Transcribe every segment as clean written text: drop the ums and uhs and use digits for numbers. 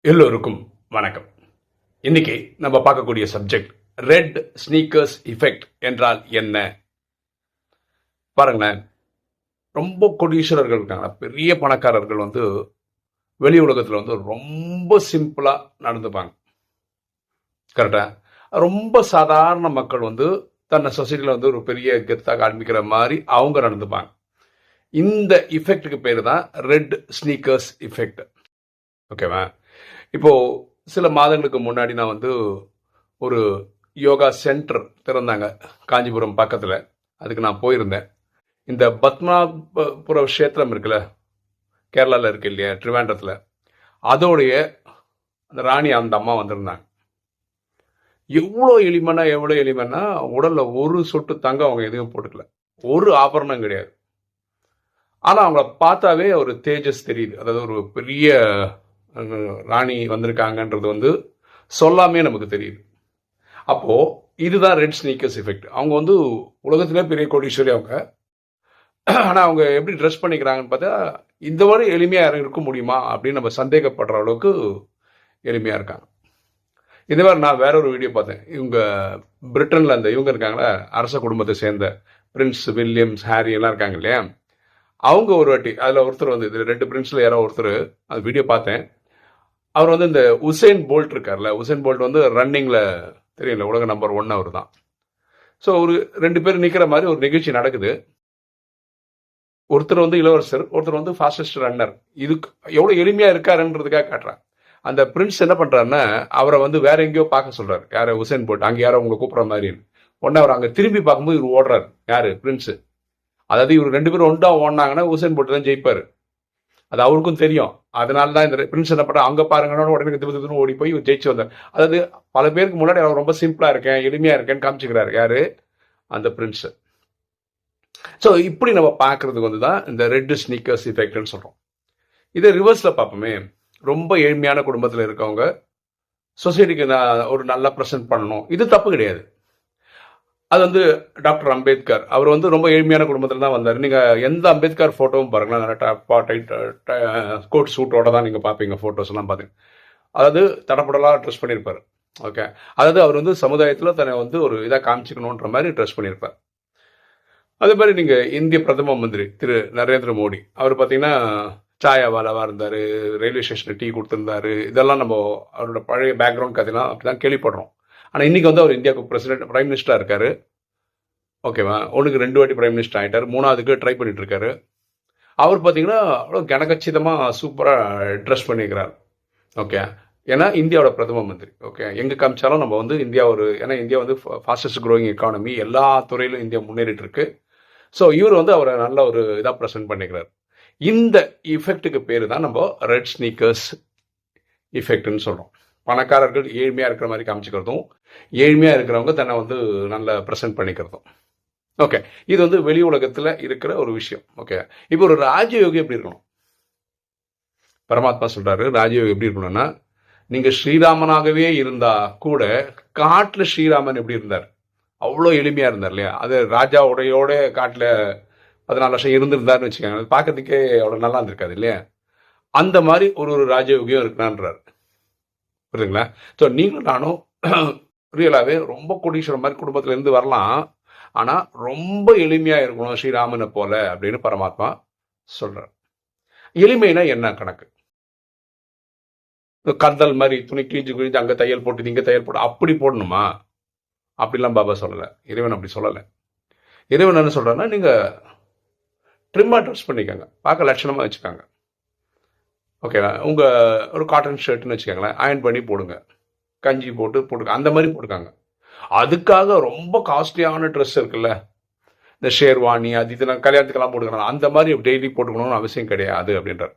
எல்லோருக்கும் வணக்கம். இன்னைக்கு நம்ம பார்க்கக்கூடிய சப்ஜெக்ட் ரெட் ஸ்னீக்கர்ஸ் இஃபெக்ட் என்றால் என்ன? பாருங்களேன், ரொம்ப கோடீஸ்வரர்கள் இருக்காங்க, பெரிய பணக்காரர்கள் வெளி உலகத்தில் ரொம்ப சிம்பிளா நடந்துப்பாங்க. கரெக்டா? ரொம்ப சாதாரண மக்கள் தன்னை சொசைட்டியில் ஒரு பெரிய கெத்தாக காண்பிக்கிற மாதிரி அவங்க நடந்துப்பாங்க. இந்த இஃபெக்டுக்கு பேர் தான் ரெட் ஸ்னீக்கர்ஸ் இஃபெக்ட். ஓகேவா? இப்போ சில மாதங்களுக்கு முன்னாடி நான் ஒரு யோகா சென்டர் திறந்தாங்க காஞ்சிபுரம் பக்கத்தில். அதுக்கு நான் போயிருந்தேன். இந்த பத்மநாபபுர கஷேத்திரம் இருக்குல்ல, கேரளாவில் இருக்கு இல்லையா, ட்ரிவாண்டத்தில், அதோடைய அந்த ராணி அந்த அம்மா வந்திருந்தாங்க. எவ்வளோ எளிமைன்னா உடலில் ஒரு சொட்டு தங்கம் அவங்க எதுவும் போட்டுக்கல, ஒரு ஆபரணம் கிடையாது. ஆனால் அவங்கள பார்த்தாவே ஒரு தேஜஸ் தெரியுது. அதாவது ஒரு பெரிய ராணி வந்திருக்காங்கன்றது சொல்லாமே நமக்கு தெரியுது. அப்போ இதுதான் ரெட் ஸ்னீக்கர்ஸ் எஃபெக்ட். அவங்க உலகத்திலே பெரிய கோடீஸ்வரி அவங்க. ஆனால் அவங்க எப்படி ட்ரெஸ் பண்ணிக்கிறாங்கன்னு பார்த்தா இந்த மாதிரி எளிமையாக இருக்க முடியுமா அப்படின்னு நம்ம சந்தேகப்படுற அளவுக்கு எளிமையாக இருக்காங்க. இந்த மாதிரி நான் வேற ஒரு வீடியோ பார்த்தேன். இவங்க பிரிட்டனில் இவங்க இருக்காங்களா, அரச குடும்பத்தை சேர்ந்த பிரின்ஸ் வில்லியம்ஸ், ஹாரி எல்லாம் இருக்காங்க இல்லையா, அவங்க ஒரு வாட்டி அதில் ஒருத்தர் இது 2 பிரின்ஸில் யாரோ ஒருத்தர் அந்த வீடியோ பார்த்தேன். அவர் இந்த உசேன் போல்ட் இருக்கார்ல, உசேன் போல்ட் ரன்னிங்கில் தெரியல, உலக நம்பர் 1 அவர் தான். ஸோ ஒரு 2 பேர் நிற்கிற மாதிரி ஒரு நிகழ்ச்சி நடக்குது. ஒருத்தர் இளவரசர், ஒருத்தர் ஃபாஸ்டஸ்ட் ரன்னர். இது எவ்வளோ எளிமையாக இருக்காருன்றதுக்காக காட்டுறான். அந்த பிரின்ஸ் என்ன பண்ணுறாருன்னா அவரை வேற எங்கேயோ பார்க்க சொல்கிறார். யாரை? Usain Bolt. அங்கே யாரோ உங்களை கூப்பிட்ற மாதிரி. உடனே அவர் அங்கே திரும்பி பார்க்கும்போது இவர் ஓடுறாரு. யார்? பிரின்ஸு. அதாவது இவர் 2 பேரும் ஒன்றா ஓடினாங்கன்னா உசேன் போல்ட் தான் ஜெயிப்பார். அது அவருக்கும் தெரியும். அதனால தான் இந்த பிரின்ஸ் என்ன பண்ணுற, அங்கே பாருங்கன்னா உடனே திரும்ப ஓடி போய் ஜெயிச்சு வந்தார். அதாவது பல பேருக்கு முன்னாடி அவர் ரொம்ப சிம்பிளாக இருக்கேன், எளிமையாக இருக்கேன்னு காமிச்சுக்கிறாரு. யாரு? அந்த பிரின்ஸ். ஸோ இப்படி நம்ம பார்க்கறதுக்கு தான் இந்த ரெட் ஸ்னீக்கர்ஸ் இஃபெக்ட்னு சொல்கிறோம். இதை ரிவர்ஸில் பார்ப்போமே. ரொம்ப ஏழ்மையான குடும்பத்தில் இருக்கவங்க சொசைட்டிக்கு ஒரு நல்லா ப்ரெசென்ட் பண்ணணும், இது தப்பு கிடையாது. அது டாக்டர் அம்பேத்கர், அவர் ரொம்ப ஏழ்மையான குடும்பத்தில் தான் வந்தார். நீங்கள் எந்த அம்பேத்கர் ஃபோட்டோவும் பாருங்களேன், கோட் சூட்டோட தான் நீங்கள் பார்ப்பீங்க. ஃபோட்டோஸ் எல்லாம் பார்த்தீங்க, அதாவது தடப்படலாம் ட்ரெஸ் பண்ணியிருப்பார். ஓகே, அதாவது அவர் சமுதாயத்தில் தன்னை ஒரு இதாக காமிச்சிக்கணுன்ற மாதிரி ட்ரெஸ் பண்ணியிருப்பார். அதே மாதிரி நீங்கள் இந்திய பிரதம மந்திரி திரு நரேந்திர மோடி, அவர் பார்த்தீங்கன்னா சாயாவாலாவாக இருந்தார், ரயில்வே ஸ்டேஷனில் டீ கொடுத்துருந்தாரு. இதெல்லாம் நம்ம அவரோட பழைய பேக்ரவுண்ட் கதையெல்லாம் அப்படி தான் கேள்விப்படுறோம். ஆனால் இன்றைக்கி அவர் இந்தியாவுக்கு பிரைம் மினிஸ்டராக இருக்கார். ஓகேவா? 1க்கு 2 வாட்டி பிரைம் மினிஸ்டர் ஆகிட்டார். 3ஆவதுக்கு ட்ரை பண்ணிட்டு இருக்காரு. அவர் பார்த்தீங்கன்னா அவ்வளோ கனகச்சிதமாக சூப்பராக ட்ரெஸ் பண்ணியிருக்கிறார். ஓகே, ஏன்னா இந்தியாவோட பிரதம மந்திரி. ஓகே, எங்கே காமிச்சாலும் நம்ம இந்தியா ஏன்னா இந்தியா ஃபாஸ்டஸ்ட் க்ரோயிங் எக்கானமி, எல்லா துறையிலும் இந்தியா முன்னேறிட்டு இருக்கு. ஸோ இவர் அவரை நல்ல ஒரு இதாக ப்ரெசென்ட் பண்ணிக்கிறார். இந்த இஃபெக்ட்டுக்கு பேர் தான் நம்ம ரெட் ஸ்னீக்கர்ஸ் இஃபெக்ட்னு சொல்கிறோம். பணக்காரர்கள் ஏழ்மையாக இருக்கிற மாதிரி காமிச்சிக்கிறதும், ஏழ்மையாக இருக்கிறவங்க தன்னை நல்லா ப்ரெசென்ட் பண்ணிக்கிறதும். ஓகே, இது வெளி உலகத்தில் இருக்கிற ஒரு விஷயம். ஓகே, இப்போ ஒரு ராஜயோகி எப்படி இருக்கணும்? பரமாத்மா சொல்கிறாரு, ராஜயோகி எப்படி இருக்கணும்னா, நீங்கள் ஸ்ரீராமனாகவே இருந்தா கூட காட்டில் ஸ்ரீராமன் எப்படி இருந்தார்? அவ்வளோ எளிமையாக இருந்தார் இல்லையா? அது ராஜா உடையோட காட்டில் 14 வருஷம் இருந்திருந்தாருன்னு வச்சுக்கோங்க, அது பார்க்கறதுக்கே அவ்வளோ நல்லா இருந்திருக்காது இல்லையா? அந்த மாதிரி ஒரு ராஜயோகியும் இருக்கணுன்றார். புரியுதுங்களா? ஸோ நீங்களும் நானும் ரியலாகவே ரொம்ப கோடீஸ்வரர் மாதிரி குடும்பத்திலேருந்து வரலாம், ஆனால் ரொம்ப எளிமையாக இருக்கணும் ஸ்ரீராமனை போல அப்படின்னு பரமாத்மா சொல்கிறார். எளிமைனா என்ன கணக்கு? கந்தல் மாதிரி துணி கிழிஞ்சு அங்கே தையல் போட்டு இங்கே தையல் போட்டு அப்படி போடணுமா? அப்படிலாம் பாபா சொல்லலை, இறைவன் அப்படி சொல்லலை. இறைவன் என்ன சொல்கிறாருன்னா, நீங்கள் ட்ரிம்மாக ட்ரெஸ் பண்ணிக்கோங்க, பார்க்க லட்சணமாக வச்சுக்காங்க. ஓகேவா? உங்கள் ஒரு காட்டன் ஷர்ட்னு வச்சுக்கோங்களேன், அயன் பண்ணி போடுங்க, கஞ்சி போட்டுக்க, அந்த மாதிரி போட்டுக்காங்க. அதுக்காக ரொம்ப காஸ்ட்லியான ட்ரெஸ் இருக்குல்ல, இந்த ஷேர்வானி அது இதெல்லாம் கல்யாணத்துக்கெல்லாம் போட்டுக்கணும், அந்த மாதிரி டெய்லி போட்டுக்கணும்னு அவசியம் கிடையாது அப்படின்றார்.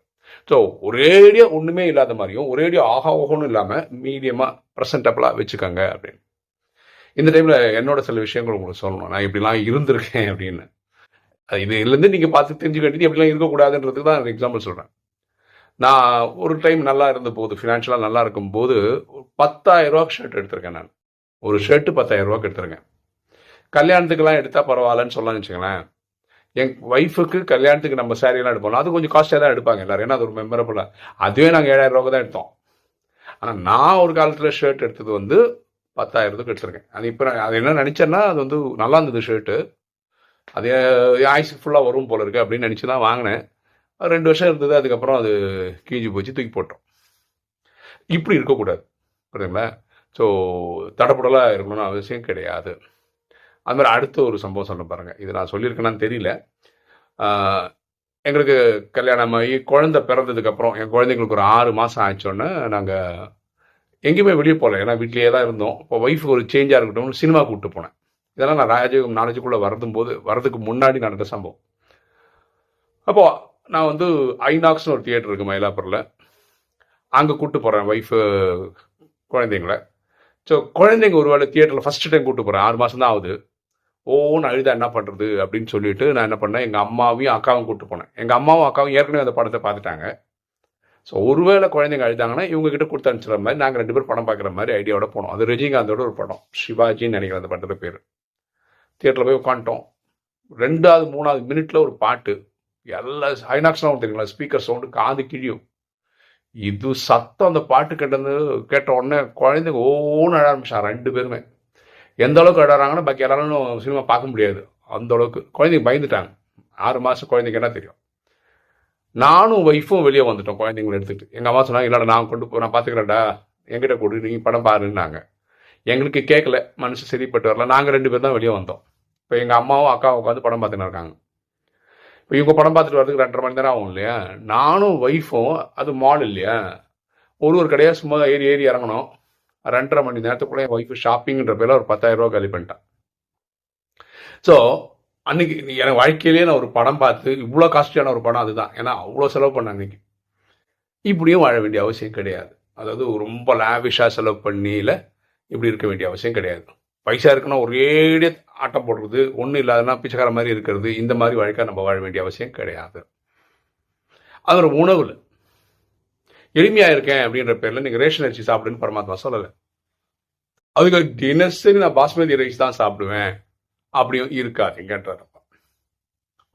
ஸோ ஒரேடியாக ஒன்றுமே இல்லாத மாதிரியும் ஒரேடியாக ஆகாவோகனும் இல்லாமல் மீடியமாக ப்ரெசன்டபிளாக வச்சுக்கோங்க அப்படின்னு. இந்த டைமில் என்னோட சில விஷயங்கள் உங்களுக்கு சொல்லணும், நான் இப்படிலாம் இருந்திருக்கேன் அப்படின்னு. இதுலேருந்து நீங்கள் பார்த்து தெரிஞ்சுக்க வேண்டியது எப்படிலாம் இருக்கக்கூடாதுன்றதுக்கு தான் எக்ஸாம்பிள் சொல்கிறேன். நான் ஒரு டைம் நல்லா இருந்த போது, ஃபினான்ஷியலாக நல்லா இருக்கும்போது 10,000 ரூபா ஷர்ட் எடுத்திருக்கேன். நான் ஒரு ஷர்ட்டு 10,000 ரூபாய்க்கு எடுத்திருக்கேன். கல்யாணத்துக்கெல்லாம் எடுத்தால் பரவாயில்லன்னு சொல்லலாம்னு வச்சுங்களேன். என் ஒய்ஃபுக்கு கல்யாணத்துக்கு நம்ம சாரியெல்லாம் எடுப்போம், அது கொஞ்சம் காஸ்ட்லியாக தான் எடுப்பாங்க எல்லாரும், ஏன்னா அது ஒரு மெமரபுளாக. அதுவே நாங்கள் 7,000 ரூபா தான் எடுத்தோம். ஆனால் நான் ஒரு காலத்தில் ஷர்ட் எடுத்தது வந்து 10,000 எடுத்திருக்கேன். அது இப்போ அது என்ன நினச்சேன்னா, அது வந்து நல்லா இருந்தது ஷர்ட்டு. அது ஆயுசு ஃபுல்லாக வரும் போல இருக்கு அப்படின்னு நினச்சி தான் வாங்கினேன். 2 வருஷம் இருந்தது. அதுக்கப்புறம் அது கீஞ்சி போச்சு, தூக்கி போட்டோம். இப்படி இருக்கக்கூடாது, புரியுதுங்களா? ஸோ தடப்புடலாக இருக்கணும்னு அவசியம் கிடையாது. அது மாதிரி அடுத்த ஒரு சம்பவம் சொல்ல பாருங்கள். இது நான் சொல்லியிருக்கேனான்னு தெரியல. எங்களுக்கு கல்யாணம் ஆகி குழந்தை பிறந்ததுக்கப்புறம் என் குழந்தைங்களுக்கு ஒரு 6 மாதம் ஆயிடுச்சோன்னே நாங்கள் எங்கேயுமே வெளியே போகல. ஏன்னா வீட்லேயே தான் இருந்தோம். இப்போ ஒய்ஃப் ஒரு சேஞ்சாக இருக்கட்டும் சினிமா கூப்பிட்டு போனேன். இதெல்லாம் நான் ராஜயோகம் நாலேஜுக்குள்ளே வரதுக்கு முன்னாடி நடந்த சம்பவம். அப்போது நான் வந்து ஐநாக்ஸ்னு ஒரு தியேட்டர் இருக்குது மயிலாப்பூரில். அங்கே கூப்பிட்டு போகிறேன் ஒய்ஃபு குழந்தைங்கள. ஸோ குழந்தைங்க ஒரு வேளை தியேட்டரில் ஃபஸ்ட்டு டைம் கூப்பிட்டு போகிறேன். 6 மாதம் தான் ஆகுது. ஓன்னு அழுதா என்ன பண்ணுறது அப்படின்னு சொல்லிட்டு நான் என்ன பண்ணேன், எங்கள் அம்மாவையும் அக்காவும் கூப்பிட்டு போனேன். எங்கள் அம்மாவும் அக்காவும் ஏற்கனவே அந்த படத்தை பார்த்துட்டாங்க. ஸோ ஒருவேளை குழந்தைங்க அழுதாங்கன்னா இவங்ககிட்ட கொடுத்து அனுப்பிச்சுற மாதிரி நாங்கள் 2 பேரும் படம் பார்க்குற மாதிரி ஐடியாவோட போனோம். அது ரஜினிகாந்தோட ஒரு படம், சிவாஜின்னு நினைக்கிறேன் அந்த படத்தோட பேர். தியேட்டரில் போய் உட்காந்துட்டோம். 2வது 3வது மினிட்ல ஒரு பாட்டு. எல்லாம் ஐநாக்ஸ்லாம் தெரியுங்களா, ஸ்பீக்கர் சவுண்டு காது கிழியும். இது சத்தம் அந்த பாட்டு கேட்ட உடனே குழந்தைங்க ஓன்னு அழ ஆரம்பிச்சாங்க 2 பேருமே. எந்த அளவுக்கு அழறாங்கன்னா பாக்கி எல்லாரும் சினிமா பார்க்க முடியாது. அந்த அளவுக்கு குழந்தைங்க பயந்துட்டாங்க. 6 மாதம் குழந்தைங்க என்ன தெரியும். நானும் ஒய்ஃபும் வெளியே வந்துட்டோம் குழந்தைங்களை எடுத்துகிட்டு. எங்கள் அம்மா சொன்னாங்க, இல்லைடா நான் நான் பார்த்துக்கிறேன்டா, என்கிட்ட கொடு, நீங்கள் படம் பாருன்னாங்க. எங்களுக்கு கேட்கல, மனுஷன் சரிப்பட்டு வரல. நாங்கள் 2 பேர் தான் வெளியே வந்தோம். இப்போ எங்கள் அம்மாவும் அக்காவும் உட்காந்து படம் பார்த்துன்னு இருக்காங்க. இப்போ இவங்க படம் பார்த்துட்டு வரதுக்கு 2.5 மணி நேரம் ஆகும் இல்லையா. நானும் ஒய்ஃபும், அது மால் இல்லையா, ஒரு கடையாக சும்மா ஏறி இறங்கணும். 2.5 மணி நேரத்துக்குள்ளே என் ஒய்ஃபு ஷாப்பிங்கிற பேரில் ஒரு 10,000 ரூபா காலி பண்ணிட்டான். ஸோ அன்னைக்கு எனக்கு வாழ்க்கையிலேயே நான் ஒரு படம் பார்த்து இவ்வளோ காஸ்ட்லியான ஒரு படம் அதுதான். ஏன்னா அவ்வளோ செலவு பண்ண அன்னைக்கு. இப்படியும் வாழ வேண்டிய அவசியம் கிடையாது. அதாவது ரொம்ப லாவிஷாக செலவு பண்ணியில் இப்படி இருக்க வேண்டிய அவசியம் கிடையாது. பைசா இருக்குன்னா ஒரேடியே ஆட்டம் போடுறது, ஒன்றும் இல்லாதனா பிச்சைக்கார மாதிரி இருக்கிறது, இந்த மாதிரி வாழ்க்கை நம்ம வாழ வேண்டிய அவசியம் கிடையாது. அது ஒரு உணவில் எளிமையாக இருக்கேன் அப்படின்ற பேரில் நீங்கள் ரேஷன் அரிசி சாப்பிடுன்னு பரமாத்மா சொல்லலை. அதுக்கு தினசரி நான் பாஸ்மதி ரைஸ் தான் சாப்பிடுவேன் அப்படியும் இருக்காதுங்கன்றப்ப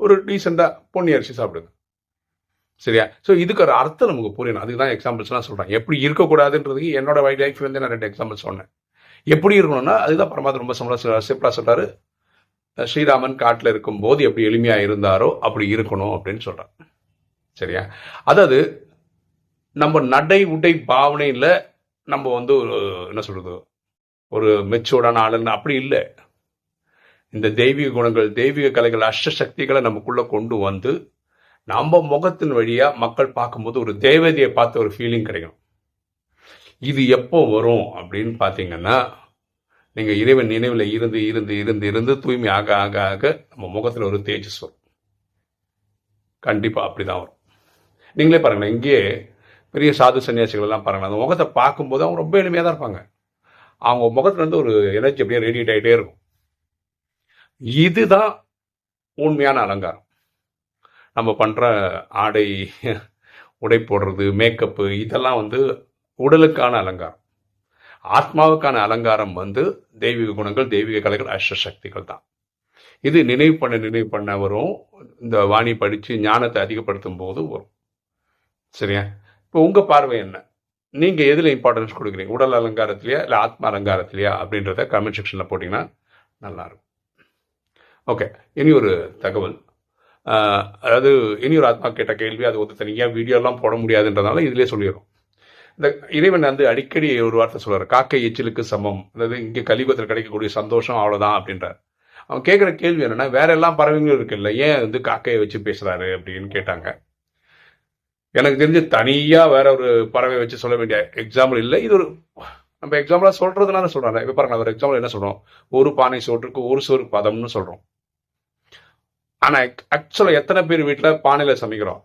ஒரு டீசெண்டாக பொன்னி அரிசி சாப்பிடுங்க, சரியா? ஸோ இதுக்கு ஒரு அர்த்தம் நமக்கு புரியணும். அதுக்கு தான் எக்ஸாம்பிள்ஸ்லாம் சொல்கிறேன். எப்படி இருக்கக்கூடாதுன்றதுக்கு என்னோட லைஃப் வந்து நான் 2 எக்ஸாம்பிள் சொன்னேன். எப்படி இருக்கணும்னா அதுதான் பரமாத்மா ரொம்ப சிம்பிளாக சொல்கிறாரு. ஸ்ரீராமன் காட்டில் இருக்கும்போது எப்படி எளிமையாக இருந்தாரோ அப்படி இருக்கணும் அப்படின்னு சொல்கிறார், சரியா? அதாவது நம்ம நடை உடை பாவனையில் நம்ம வந்து ஒரு என்ன சொல்கிறது, ஒரு மெச்சூர்டான ஆளுன்னு அப்படி இல்லை. இந்த தெய்வீக குணங்கள், தெய்வீக கலைகள், அஷ்டசக்திகளை நமக்குள்ளே கொண்டு வந்து நம்ம முகத்தின் வழியாக மக்கள் பார்க்கும்போது ஒரு தேவதையை பார்த்த ஒரு ஃபீலிங் கிடைக்கும். இது எப்போ வரும் அப்படின்னு பார்த்தீங்கன்னா, நீங்கள் இறைவன் நினைவில் இருந்து இருந்து இருந்து இருந்து தூய்மை ஆக ஆக ஆக நம்ம முகத்தில் ஒரு தேஜஸ் வரும். கண்டிப்பாக அப்படி தான் வரும். நீங்களே பாருங்களேன், இங்கேயே பெரிய சாது சன்னியாசிகள் எல்லாம் பாருங்களேன், அந்த முகத்தை பார்க்கும்போது அவங்க ரொம்ப எளிமையாக தான் இருப்பாங்க. அவங்க முகத்துலேருந்து ஒரு எனர்ஜி அப்படியே ரேடியேட் ஆகிட்டே இருக்கும். இதுதான் உண்மையான அலங்காரம். நம்ம பண்ணுற ஆடை, உடை போடுறது, மேக்கப்பு, இதெல்லாம் வந்து உடலுக்கான அலங்காரம். ஆத்மாவுக்கான அலங்காரம் வந்து தெய்வீக குணங்கள், தெய்வீக கலைகள், அஷ்டசக்திகள் தான். இது நினைவு பண்ண வரும். இந்த வாணி படித்து ஞானத்தை அதிகப்படுத்தும் போது வரும், சரியா? இப்போ உங்கள் பார்வை என்ன? நீங்கள் எதில் இம்பார்ட்டன்ஸ் கொடுக்குறீங்க? உடல் அலங்காரத்திலையா இல்லை ஆத்மா அலங்காரத்திலையா அப்படின்றத கமெண்ட் செக்ஷனில் போட்டிங்கன்னா நல்லாயிருக்கும். ஓகே, இனி ஒரு தகவல். அதாவது இனி ஒரு ஆத்மா கேட்ட கேள்வி, அது ஒரு தனியாக வீடியோலாம் போட முடியாதுன்றதுனால இதிலே சொல்லிடுறோம். இந்த இறைவன் வந்து அடிக்கடி ஒரு வார்த்தை சொல்கிறார், காக்கை எச்சிலுக்கு சமம். அதாவது இங்கே கலியுகத்தில் கிடைக்கக்கூடிய சந்தோஷம் அவ்வளோதான் அப்படின்றார். அவன் கேட்குற கேள்வி என்னென்னா, வேற எல்லாம் பறவைங்களும் இருக்குல்ல, ஏன் வந்து காக்கையை வச்சு பேசுகிறாரு அப்படின்னு கேட்டாங்க. எனக்கு தெரிஞ்சு தனியாக வேற ஒரு பறவை வச்சு சொல்ல வேண்டிய எக்ஸாம்பிள் இல்லை. இது ஒரு நம்ம எக்ஸாம்பிளாக சொல்கிறதுனால சொல்கிறாங்க. இப்போ பாருங்க, ஒரு எக்ஸாம்பிள் என்ன சொல்கிறோம், ஒரு பானை சோற்றுக்கு ஒரு சோறு பதம்னு சொல்கிறோம். ஆனால் ஆக்சுவலாக எத்தனை பேர் வீட்டில் பானையில் சமைக்கிறோம்?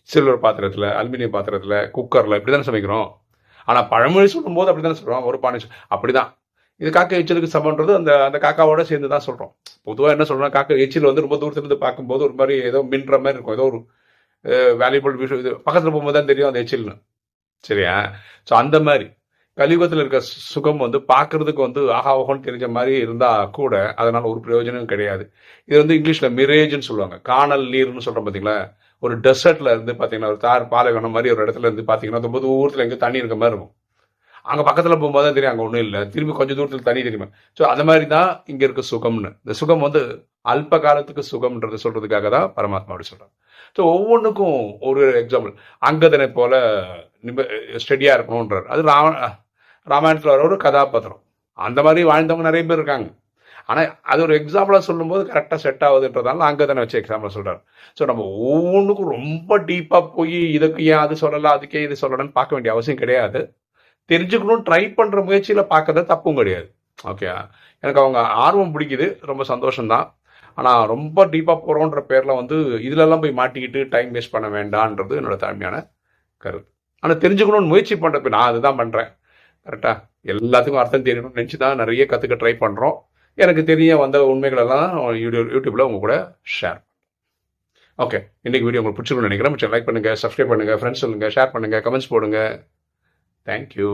சில்வர் பாத்திரத்தில், அலுமினியம் பாத்திரத்தில், குக்கரில் இப்படி தானே சமைக்கிறோம். ஆனால் பழமொழி சொல்லும் போது அப்படி தானே சொல்கிறோம், ஒரு பானை அப்படி தான். இது காக்கை எச்சிலுக்கு சமன்றது அந்த காக்காவோட சேர்ந்து தான் சொல்கிறோம். பொதுவாக என்ன சொல்கிறோம், காக்கை எச்சில் வந்து ரொம்ப தூரத்துலேருந்து பார்க்கும்போது ஒரு மாதிரி ஏதோ மின்ற மாதிரி இருக்கும், ஏதோ ஒரு வேல்யூபிள் விஷயம். இது பக்கத்தில் போகும்போது தான் தெரியும் அந்த எச்சில்னு, சரியா? ஸோ அந்த மாதிரி கலியுகத்தில் இருக்க சுகம் வந்து பார்க்கறதுக்கு வந்து ஆஹா ஓஹோன்னு தெரிஞ்ச மாதிரி இருந்தால் கூட அதனால் ஒரு பிரயோஜனம் கிடையாது. இது வந்து இங்கிலீஷில் மிரேஜ்னு சொல்லுவாங்க. காணல் நீர்னு சொல்கிறோம் பார்த்தீங்களா, ஒரு டெசர்ட்ல இருந்து பார்த்தீங்கன்னா ஒரு தார் பாலைவனம் மாதிரி ஒரு இடத்துல இருந்து பார்த்தீங்கன்னா ரொம்ப தூரத்தில் எங்கே தண்ணி இருக்க மாதிரி இருக்கும். அங்கே பக்கத்தில் போகும்போது தான் தெரியும் அங்கே ஒன்றும் இல்லை, திரும்பி கொஞ்சம் தூரத்தில் தண்ணி தெரியுமா. ஸோ அந்த மாதிரி தான் இங்கே இருக்க சுகம்னு. இந்த சுகம் வந்து அல்ப காலத்துக்கு சுகம்ன்றது சொல்றதுக்காக தான் பரமாத்மா அப்படி சொல்றாங்க. ஸோ ஒவ்வொன்றுக்கும் ஒரு எக்ஸாம்பிள். அங்கதனை போல ஸ்டெடியா இருக்கணும்ன்றார். அது ராமாயணத்தில் வர ஒரு கதாபாத்திரம். அந்த மாதிரி வாழ்ந்தவங்க நிறைய பேர் இருக்காங்க. ஆனா அது ஒரு எக்ஸாம்பிளா சொல்லும்போது கரெக்டா செட் ஆகுதுன்றதால அங்கதனை வச்சு எக்ஸாம்பிளா சொல்றாரு. ஸோ நம்ம ஒவ்வொன்றுக்கும் ரொம்ப டீப்பா போய் இதுக்கு ஏன் அது சொல்லலாம், அதுக்கே இது சொல்லலாம்னு பார்க்க வேண்டிய அவசியம் கிடையாது. தெரிஞ்சுக்கணும் ட்ரை பண்ற முயற்சியில பார்க்கறது தப்பும் கிடையாது. ஓகே, எனக்கு அவங்க ஆர்வம் பிடிக்குது, ரொம்ப சந்தோஷம்தான். ஆனா ரொம்ப டீப்பா போறோன்ற பேர்ல வந்து இதுல எல்லாம் போய் மாட்டிக்கிட்டு டைம் வேஸ்ட் பண்ண வேண்டாம்ன்றது என்னோட தாழ்மையான கருத்து. ஆனா தெரிஞ்சுக்கணும்னு முயற்சி பண்றப்ப நான் அதுதான் பண்றேன். கரெக்டா, எல்லாத்துக்கும் அர்த்தம் தெரியணும்னு நினைச்சு தான் நிறைய கத்துக்க ட்ரை பண்றோம். எனக்கு தெரிய வந்த உண்மைகள் எல்லாம் யூடியூப்ல உங்க கூட ஷேர். ஓகே, இன்னைக்கு வீடியோ உங்களுக்கு பிடிச்சிருக்கும்னு நினைக்கிறேன். லைக் பண்ணுங்க, சப்ஸ்கிரைப் பண்ணுங்க, ஃப்ரெண்ட்ஸ் சொல்லுங்க, ஷேர் பண்ணுங்க, கமெண்ட்ஸ் போடுங்க. தேங்க்யூ.